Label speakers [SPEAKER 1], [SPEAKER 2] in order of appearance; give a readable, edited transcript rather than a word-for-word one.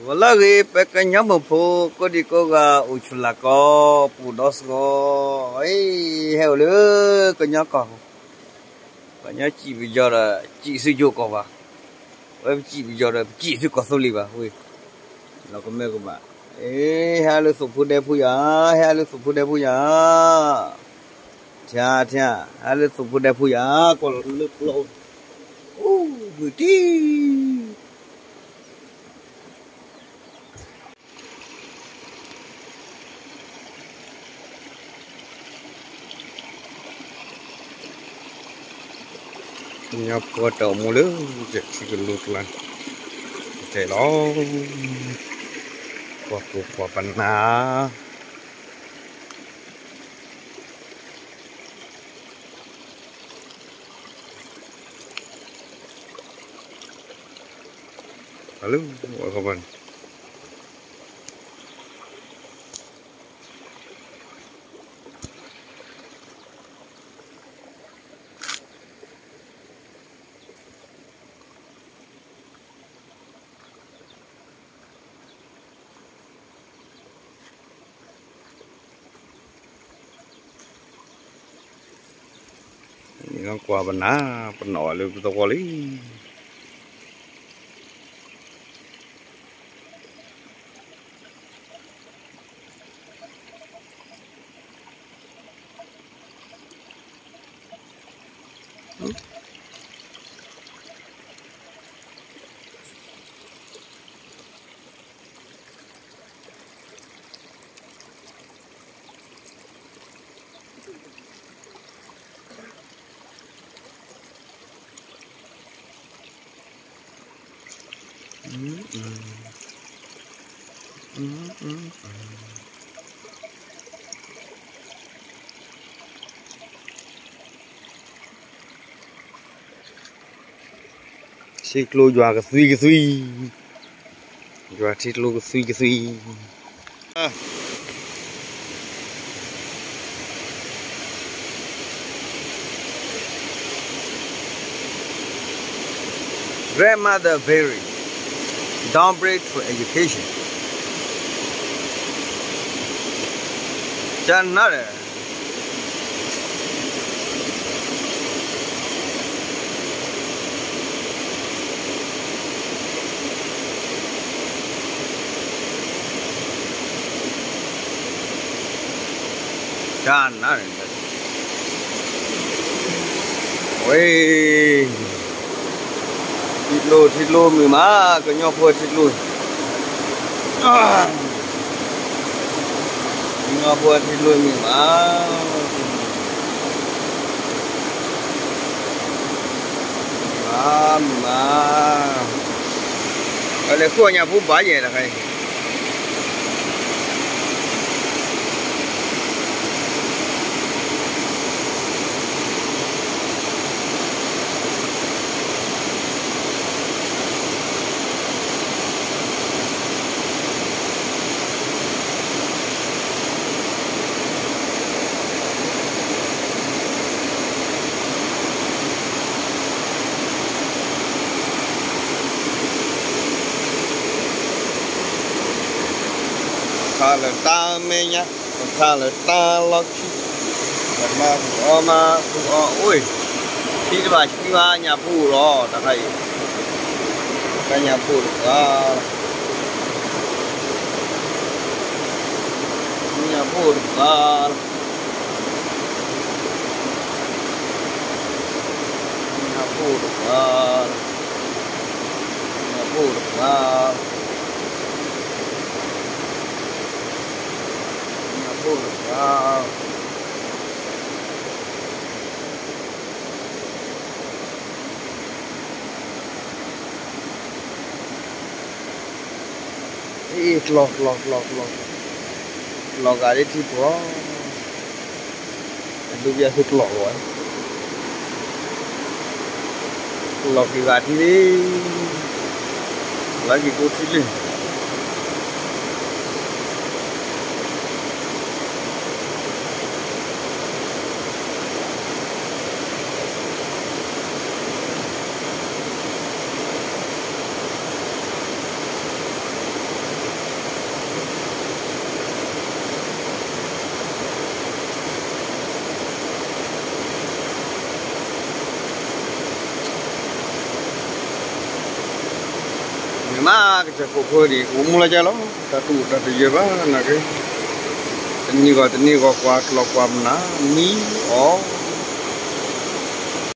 [SPEAKER 1] Wala ge pekanya mampu ko di ko ga uchula ko pudos ko heo le kanya ko kanya chỉ bây giờ là chỉ sử dụng ko ba chỉ bây giờ là chỉ sử có số li ba ui là có mấy ko ba ha le su phu de phu ya ha le su phu de phu ya cha cha ha le su phu de phu ya ko lực lâu người đi nhà bữa trâu mua lứa dệt chỉ cần lụt lần chạy đó quả bánh ná alo các bạn quả bánh ná bánh nọ luôn tao qua lý xịt lùi dọa cái suy dọa xịt lùi cái suy grandmother Berry don't break for education Chan nada Chan nada ôi thịt lô mì má cái nhau phơi thịt lùi nhau phơi thịt lùi mì má ở đây khu nhà phú bá vậy là cái là ta mê nhá là ta lo mà ui đi bà nhà phu đó ta thấy cái nhà phu đó nhà phu đó nhà phu đó nhà phu đó wow. Ít lọc cái đấy thì có bây giờ thịt lọc rồi lọc cái gà thì đi lấy cái cốt xí lên mà cái cuộc vui thì cũng là cho lắm ta tụ ta tự giờ ba là cái tình yêu qua qua lọc qua nó mí ó